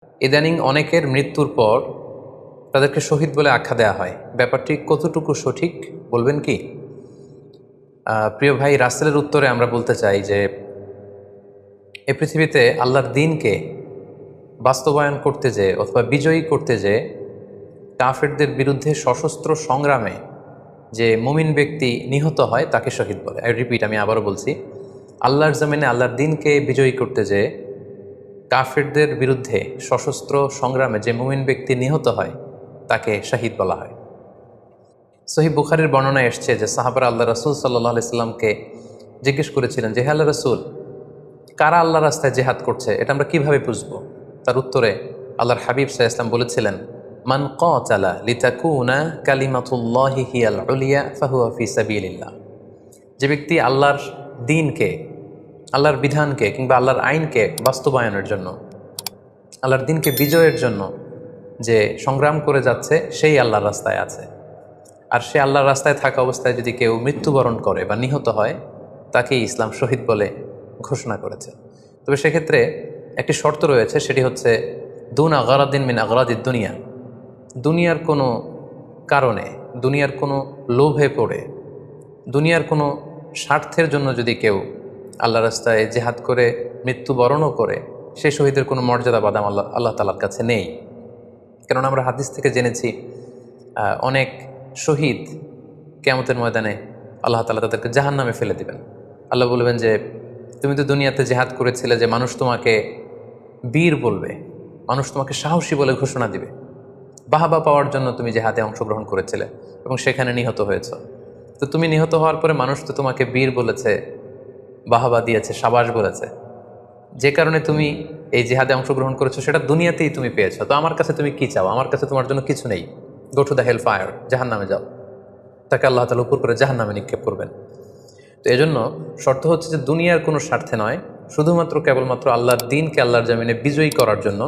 ইদানিং অনেকের মৃত্যুর পর তাদেরকে শহীদ বলে আখ্যা দেওয়া হয়। ব্যাপারটি কতটুকু সঠিক বলবেন কি? প্রিয় ভাই, রাসেলের উত্তরে আমরা বলতে চাই যে এ পৃথিবীতে আল্লাহর দ্বীনকে বাস্তবায়ন করতে যেয়ে অথবা বিজয়ী করতে যেয়ে কাফেরদের বিরুদ্ধে সশস্ত্র সংগ্রামে যে মুমিন ব্যক্তি নিহত হয় তাকে শহীদ বলে। আমি আবারও বলছি, আল্লাহর জমিনে আল্লাহর দ্বীনকে বিজয়ী করতে যেয়ে কাফেরদের বিরুদ্ধে সশস্ত্র সংগ্রামে যে মুমিন ব্যক্তি নিহত হয় তাকে শহীদ বলা হয়। সহিহ বুখারীর বর্ণনায় এসছে যে সাহাবারা আল্লাহ রাসূল সাল্লাল্লাহু আলাইহি সাল্লামকে জিজ্ঞেস করেছিলেন যে, হে আল্লাহ রাসূল, কারা আল্লাহর রাস্তায় জিহাদ করছে এটা আমরা কিভাবে বুঝবো? তার উত্তরে আল্লাহর হাবিব সাল্লাল্লাহু আলাইহি ওয়াসাল্লাম বলেছিলেন, মান কাতালা লিতাকুনা কালিমাতুল্লাহি হিয়াল উলিয়া ফাহুয়া ফি সাবিলিল্লাহ। যে ব্যক্তি আল্লাহর দ্বীনকে, আল্লাহর বিধানকে কিংবা আল্লাহর আইনকে বাস্তবায়নের জন্য, আল্লাহর দ্বীনকে বিজয়ের জন্য যে সংগ্রাম করে যাচ্ছে সেই আল্লাহর রাস্তায় আছে। আর সে আল্লাহর রাস্তায় থাকা অবস্থায় যদি কেউ মৃত্যুবরণ করে বা নিহত হয় তাকেই ইসলাম শহীদ বলে ঘোষণা করেছে। তবে সেক্ষেত্রে একটি শর্ত রয়েছে, সেটি হচ্ছে দুন আগারাদিন মিন আগারাদিদ দুনিয়া। দুনিয়ার কোনো কারণে, দুনিয়ার কোনো লোভে পড়ে, দুনিয়ার কোনো স্বার্থের জন্য যদি কেউ আল্লাহ রাস্তায় জেহাদ করে মৃত্যুবরণও করে, সেই শহীদের কোনো মর্যাদা বাদাম আল্লাহ তাআলার কাছে নেই। কারণ আমরা হাদিস থেকে জেনেছি অনেক শহীদ কিয়ামতের ময়দানে আল্লাহ তাআলা তাদেরকে জাহান্নামে ফেলে দিবেন। আল্লাহ বলবেন যে, তুমি তো দুনিয়াতে জেহাদ করেছিলে যে মানুষ তোমাকে বীর বলবে, মানুষ তোমাকে সাহসী বলে ঘোষণা দিবে, বাহাবা পাওয়ার জন্য তুমি জেহাদে অংশগ্রহণ করেছিলে এবং সেখানে নিহত হয়েছ। তো তুমি নিহত হওয়ার পরে মানুষ তো তোমাকে বীর বলেছে, বাহাবা দিয়েছে, সাবাস বলেছে, যে কারণে তুমি এই জিহাদে অংশগ্রহণ করেছো সেটা দুনিয়াতেই তুমি পেয়েছো। তো আমার কাছে তুমি কি চাও? আমার কাছে তোমার জন্য কিছু নেই। Go to the hell fire, জাহান্নামে যাও। তাকে আল্লাহ তাআলা উপর করে জাহান্নামে নিক্ষেপ করবেন। তো এজন্য শর্ত হচ্ছে যে দুনিয়ার কোনো স্বার্থে নয়, শুধুমাত্র কেবলমাত্র আল্লাহর দ্বীনকে আল্লাহর জমিনে বিজয়ী করার জন্য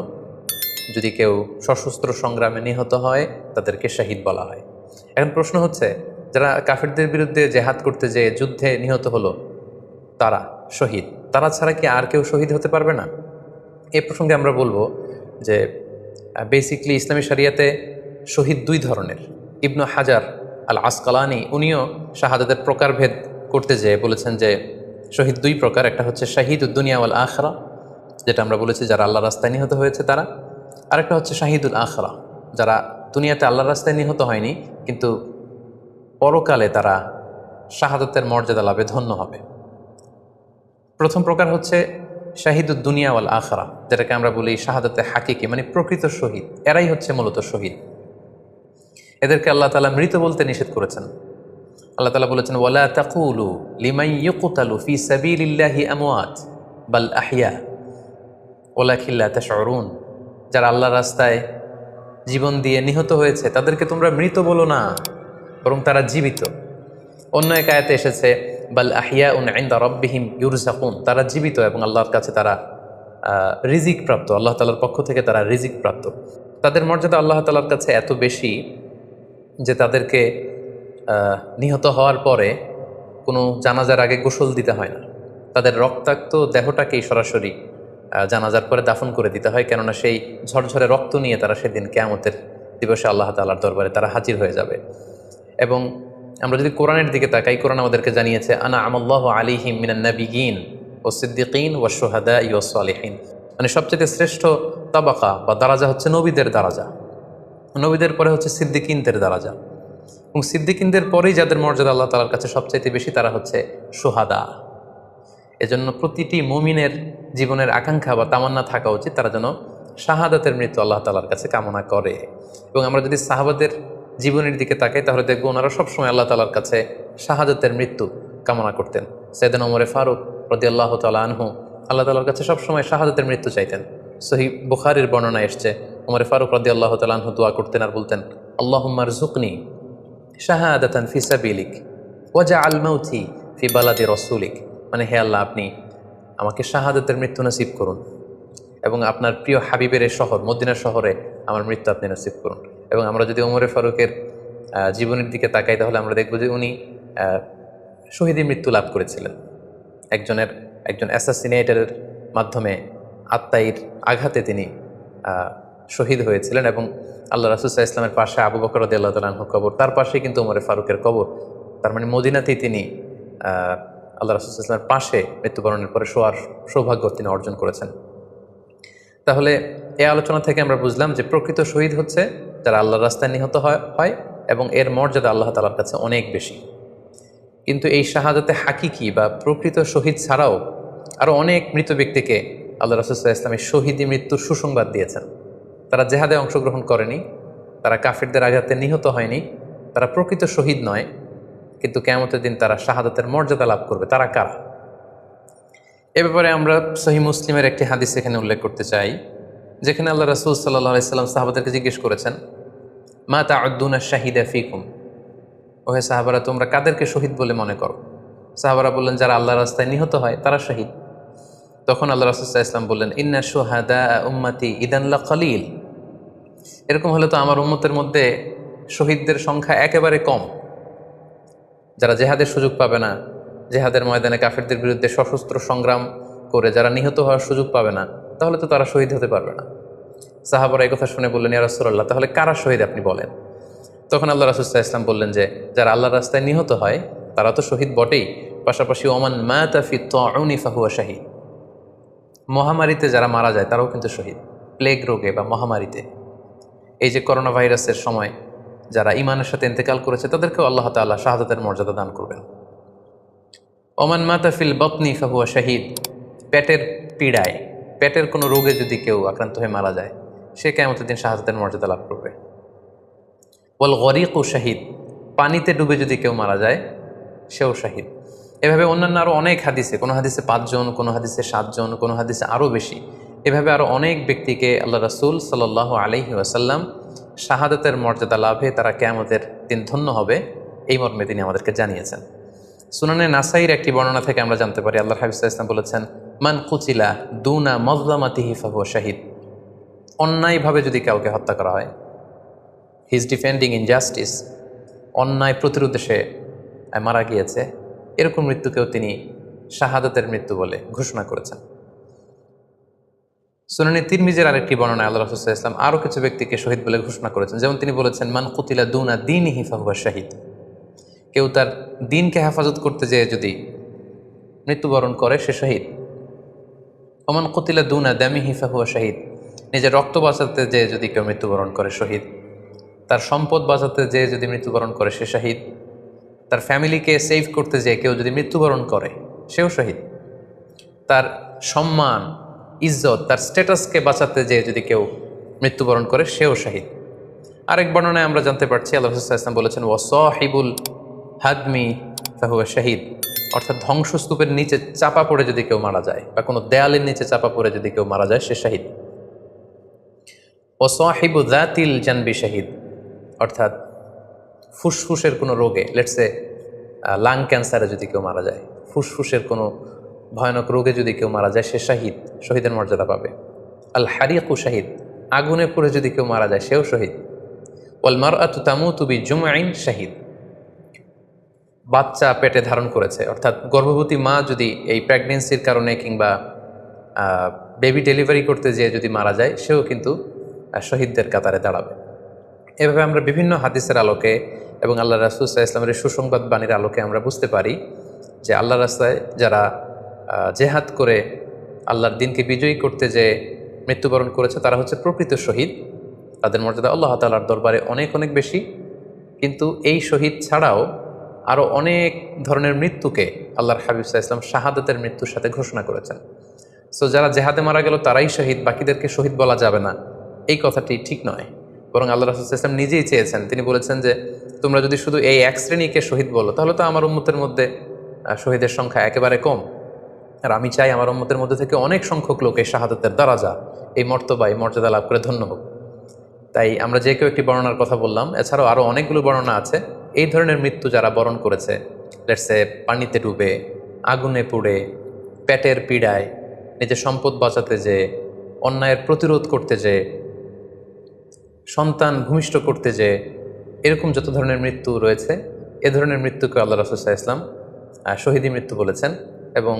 যদি কেউ সশস্ত্র সংগ্রামে নিহত হয় তাদেরকে শহীদ বলা হয়। এখন প্রশ্ন হচ্ছে, যারা কাফেরদের বিরুদ্ধে জেহাদ করতে যেয়ে যুদ্ধে নিহত হলো তারা শহীদ, তারা ছাড়া কি আর কেউ শহীদ হতে পারবে না? এ প্রসঙ্গে আমরা বলবো যে বেসিকলি ইসলামী শরিয়াতে শহীদ দুই ধরনের। ইবনু হাজার আল আসকালানি উনিও শাহাদাতের প্রকারভেদ করতে যেয়ে বলেছেন যে শহীদ দুই প্রকার। একটা হচ্ছে শাহিদুদ দুনিয়া ওয়াল আখরা, যেটা আমরা বলেছি যারা আল্লাহর রাস্তায় নিহত হয়েছে তারা। আরেকটা হচ্ছে শাহিদুল আখরা, যারা দুনিয়াতে আল্লাহর রাস্তায় নিহত হয়নি কিন্তু পরকালে তারা শাহাদাতের মর্যাদা লাভে ধন্য হবে। প্রথম প্রকার হচ্ছে শাহিদুদ দুনিয়া ওয়াল আখরা, যেটাকে আমরা বলি শাহাদাতে হাকিকি, মানে প্রকৃত শহীদ। এরাই হচ্ছে মূলত শহীদ। এদেরকে আল্লাহ তাআলা মৃত বলতে নিষেধ করেছেন। আল্লাহ তাআলা বলেছেন, ওয়ালা তাকুলু লিমান ইউকতালু ফি সাবিলিল্লাহি আমওয়াত বাল আহইয়া ওয়ালাকিন লা তাশউরুন। যারা আল্লাহর রাস্তায় জীবন দিয়ে নিহত হয়েছে তাদেরকে তোমরা মৃত বলো না, বরং তারা জীবিত। অন্য এক আয়াতে এসেছে, বাল আহিয়াউন ইনদা রাব্বিহিম ইউরযাকুন, তারা জীবিত এবং আল্লাহর কাছে তারা রিজিক প্রাপ্ত, আল্লাহ তাআলার পক্ষ থেকে তারা রিজিক প্রাপ্ত। তাদের মর্যাদা আল্লাহ তাআলার কাছে এত বেশি যে তাদেরকে নিহত হওয়ার পরে কোনো জানাজার আগে গোসল দিতে হয় না। তাদের রক্তাক্ত দেহটাকেই সরাসরি জানাজার পরে দাফন করে দিতে হয়, কেননা সেই ঝরঝরে রক্ত নিয়ে তারা সেদিন কিয়ামতের দিবসে আল্লাহ তাআলার দরবারে তারা হাজির হয়ে যাবে। এবং আমরা যদি কোরআনের দিকে তাকাই, কোরআন আমাদেরকে জানিয়েছে, আনা আমাল্লাহু আলাইহিম মিনান নাবিয়িন ওয়াস সিদ্দিকিন ওয়াশ শুহাদাই ওয়াস সালিহিন, মানে সবচেয়ে শ্রেষ্ঠ তাবাকা বা দারাজা হচ্ছে নবীদের দারাজা, নবীদের পরে হচ্ছে সিদ্দিকিনদের দারাজা, এবং সিদ্দিকিনদের পরেই যাদের মর্যাদা আল্লাহ তাআলার কাছে সবচাইতে বেশি তারা হচ্ছে শুহাদা। এজন্য প্রতিটি মুমিনের জীবনের আকাঙ্ক্ষা বা তামান্না থাকা উচিত তারা যেন শাহাদাতের মৃত্যু আল্লাহ তাআলার কাছে কামনা করে। এবং আমরা যদি সাহাবাদের জীবনের দিকে তাকাই তাহলে দেখবো ওনারা সবসময় আল্লাহ তাআলার কাছে শাহাদাতের মৃত্যু কামনা করতেন। সাইয়েদনা ওমর ফারুক রাদিয়াল্লাহু তাআলা আনহু আল্লাহ তাআলার কাছে সবসময় শাহাদাতের মৃত্যু চাইতেন। সহিহ বুখারীর বর্ণনা এসছে, ওমর ফারুক রাদিয়াল্লাহু তাআলা আনহু দোয়া করতেন আর বলতেন, আল্লাহুম্মা রযুকনি শাহাদাতান ফি সাবিলিক ওয়াজআল মাউতি ফি বালাদি রাসূলিক, মানে হে আল্লাহ, আপনি আমাকে শাহাদাতের মৃত্যু নসিব করুন এবং আপনার প্রিয় হাবিবের এই শহর মদিনা শহরে আমার মৃত্যু আপনি নসিব করুন। এবং আমরা যদি ওমর ফারুকের জীবনের দিকে তাকাই তাহলে আমরা দেখব যে উনি শহীদী মৃত্যু লাভ করেছিলেন। একজন অ্যাসাসিনেটরের মাধ্যমে আত্মাইর আঘাতে তিনি শহীদ হয়েছিলেন, এবং আল্লাহ রাসূল সাল্লাল্লাহু আলাইহি ওয়াসাল্লামের পাশে আবু বকর রাদিয়াল্লাহু তাআলা আনহু কবর, তার পাশেই কিন্তু ওমর ফারুকের কবর। তার মানে মদিনাতেই তিনি আল্লাহ রাসূল সাল্লাল্লাহু আলাইহি ওয়াসাল্লামের পাশে মৃত্যুবরণের পরে শোয়ার সৌভাগ্য তিনি অর্জন করেছেন। তাহলে এই আলোচনা থেকে আমরা বুঝলাম যে প্রকৃত শহীদ হচ্ছে যারা আল্লাহর রাস্তায় নিহত হয় এবং এর মর্যাদা আল্লাহ তাআলার কাছে অনেক বেশি। কিন্তু এই শাহাদাতে হাকিকি বা প্রকৃত শহীদ ছাড়াও আরও অনেক মৃত ব্যক্তিকে আল্লাহ রাসূল সাল্লাল্লাহু আলাইহি ওয়াসাল্লাম শহীদি মৃত্যুর সুসংবাদ দিয়েছেন। তারা জেহাদে অংশগ্রহণ করেনি, তারা কাফিরদের আঘাতে নিহত হয়নি, তারা প্রকৃত শহীদ নয়, কিন্তু কিয়ামতের দিন তারা শাহাদাতের মর্যাদা লাভ করবে। তারা কারা? এ ব্যাপারে আমরা সহিহ মুসলিমের একটি হাদিস এখানে উল্লেখ করতে চাই, যেখানে আল্লাহ রাসূল সাল্লাল্লাহু আলাইহি ওয়াসাল্লাম সাহাবাদেরকে জিজ্ঞেস করেছেন, মা তাউদ্দুনা শাহিদা ফিকুম, ওহে সাহাবারা তোমরা কাদেরকে শহীদ বলে মনে করো? সাহাবারা বললেন যারা আল্লাহর রাস্তায় নিহত হয় তারা শহীদ। তখন আল্লাহ রাসূল সাল্লাল্লাহু আলাইহি ওয়াসাল্লাম বললেন, ইন্না শুহাদা উম্মতি ইদান লাকালিল, এরকম হলে তো আমার উম্মতের মধ্যে শহীদদের সংখ্যা একেবারে কম। যারা জেহাদের সুযোগ পাবে না, জেহাদের ময়দানে কাফিরদের বিরুদ্ধে সশস্ত্র সংগ্রাম করে যারা নিহত হওয়ার সুযোগ পাবে না, তাহলে তো তারা শহীদ হতে পারবে না। সাহাবারা এই কথা শুনে বললেন, ইয়া রাসূলুল্লাহ, তাহলে কারা শহীদ আপনি বলেন। তখন আল্লাহ রাসূল সাল্লাল্লাহু আলাইহি ওয়াসাল্লাম বললেন যে যারা আল্লাহর রাস্তায় নিহত হয় তারা তো শহীদ বটেই, পাশাপাশি ওমান মাতা ফি তাউনি ফাহুয়া শাহীদ, মহামারীতে যারা মারা যায় তারাও কিন্তু শহীদ। প্লেগ রোগে বা মহামারীতে, এই যে করোনা ভাইরাসের সময় যারা ঈমানের সাথে ইন্তেকাল করেছে তাদেরকেও আল্লাহ তাআলা শাহাদাতের মর্যাদা দান করবেন। ওমান মাতা ফিল বাতনি ফাহুয়া শাহীদ, পেটের পীড়ায়, পেটের কোনো রোগে যদি কেউ আক্রান্ত হয়ে মারা যায় সে কিয়ামতের দিন শাহাদাতের মর্যাদা লাভ করবে। ওয়াল গরিকু শাহীদ, পানিতে ডুবে যদি কেউ মারা যায় সেও শাহীদ। এভাবে অন্যান্য আরও অনেক হাদিসে, কোনো হাদিসে 5 জন, কোনো হাদিসে 7 জন, কোনো হাদিসে আরও বেশি, এভাবে আরও অনেক ব্যক্তিকে আল্লাহ রাসূল সাল্লাল্লাহু আলাইহি ওয়াসাল্লাম শাহাদাতের মর্যাদা লাভে তারা কিয়ামতের দিন ধন্য হবে এই মর্মে তিনি আমাদেরকে জানিয়েছেন। সুনানে নাসাইর একটি বর্ণনা থেকে আমরা জানতে পারি আল্লাহর হাবিব সাল্লাল্লাহু আলাইহি ওয়াসাল্লাম বলেছেন, মান কুতিলা দুনা মাজলামাতিহি ফাহুয়া শাহীদ, অন্যায়ভাবে যদি কাউকে হত্যা করা হয়, হি ইজ ডিফেন্ডিং ইনজাস্টিস, অন্যায় প্রতিরোধে সে মারা গিয়েছে, এরকম মৃত্যুকেও তিনি শাহাদাতের মৃত্যু বলে ঘোষণা করেছেন। সুনানে তিরমিজির আরেকটি বর্ণনায় আল্লাহ রাসূল সাল্লাল্লাহু আলাইহি ওয়াসাল্লাম আরও কিছু ব্যক্তিকে শহীদ বলে ঘোষণা করেছেন। যেমন তিনি বলেছেন, মান কুতিলা দুনা দীনিহি ফাহুয়া শাহীদ, কেউ তার দিনকে হেফাজত করতে যেয়ে যদি মৃত্যুবরণ করে সে শহীদ। ওমান কুতিলা দুনা দামিহি ফাহুয়া শাহীদ, নিজের রক্ত বাঁচাতে যেয়ে যদি কেউ মৃত্যুবরণ করে শহীদ। তার সম্পদ বাঁচাতে যেয়ে যদি মৃত্যুবরণ করে সে শহীদ। তার ফ্যামিলিকে সেভ করতে যেয়ে কেউ যদি মৃত্যুবরণ করে সেও শহীদ। তার সম্মান, ইজ্জত, তার স্ট্যাটাসকে বাঁচাতে যেয়ে যদি কেউ মৃত্যুবরণ করে সেও শহীদ। আরেক বর্ণনায় আমরা জানতে পারছি আল্লাহ রাসূল সাল্লাল্লাহু আলাইহি ওয়াসাল্লাম বলেছেন, ওয়াসাহিবুল হাদমি ফাহুয়া শাহীদ, অর্থাৎ ধ্বংসস্তূপের নিচে চাপা পড়ে যদি কেউ মারা যায় বা কোনো দেয়ালের নিচে চাপা পড়ে যদি কেউ মারা যায় সে শহীদ। ওয়াসাহিবু যাতিল জানবি শাহীদ, অর্থাৎ ফুসফুসের কোনো রোগে, লেটসে লাং ক্যান্সারে যদি কেউ মারা যায়, ফুসফুসের কোনো ভয়ানক রোগে যদি কেউ মারা যায় সে শাহীদ, শহীদের মর্যাদা পাবে। আল হারিকু শাহীদ, আগুনে পুড়ে যদি কেউ মারা যায় সেও শহীদ। ওয়াল মারআতু তামুতু বিজুমআইন শাহীদ, বাচ্চা পেটে ধারণ করেছে, অর্থাৎ গর্ভবতী মা যদি এই প্রেগনেন্সির কারণে কিংবা বেবি ডেলিভারি করতে যেয়ে যদি মারা যায় সেও কিন্তু শহীদদের কাতারে দাঁড়াবে। এভাবে আমরা বিভিন্ন হাদিসের আলোকে এবং আল্লাহ রাসূল সাল্লাল্লাহু আলাইহি ওয়াসাল্লামের সুসংবাদ বাণীর আলোকে আমরা বুঝতে পারি যে আল্লাহর রাস্তায় যারা জেহাদ করে আল্লাহর দিনকে বিজয়ী করতে যে মৃত্যুবরণ করেছে তারা হচ্ছে প্রকৃত শহীদ। তাদের মর্যাদা আল্লাহ তাআলার দরবারে অনেক অনেক বেশি। কিন্তু এই শহীদ ছাড়াও আরও অনেক ধরনের মৃত্যুকে আল্লাহর হাবিব সাল্লাল্লাহু আলাইহি ওয়াসাল্লাম শাহাদাতের মৃত্যুর সাথে ঘোষণা করেছেন। সো যারা জেহাদে মারা গেল তারাই শহীদ, বাকিদেরকে শহীদ বলা যাবে না, এই কথাটি ঠিক নয়। বরং আল্লাহ রাসূল সাল্লাল্লাহু আলাইহি ওয়াসাল্লাম নিজেই চেয়েছেন, তিনি বলেছেন যে তোমরা যদি শুধু এই এক শ্রেণীকে শহীদ বলো তাহলে তো আমার উম্মতের মধ্যে শহীদের সংখ্যা একেবারে কম। আর আমি চাই আমার উম্মতের মধ্যে থেকে অনেক সংখ্যক লোক এই শাহাদাতের দারাজা, এই মর্তবা, এই মর্যাদা লাভ করে ধন্য হোক। তাই আমরা যে কেউ একটি বর্ণনার কথা বললাম, এছাড়াও আরও অনেকগুলো বর্ণনা আছে এই ধরনের মৃত্যু যারা বরণ করেছে, লেটসে পানিতে ডুবে, আগুনে পুড়ে, পেটের পীড়ায়, নিজের সম্পদ বাঁচাতে যে, অন্যায়ের প্রতিরোধ করতে যে, সন্তান ভূমিষ্ঠ করতে যে, এরকম যত ধরনের মৃত্যু রয়েছে এ ধরনের মৃত্যুকে আল্লাহ রাসূল সাল্লাল্লাহু আলাইহি ওয়াসাল্লাম শহীদি মৃত্যু বলেছেন। এবং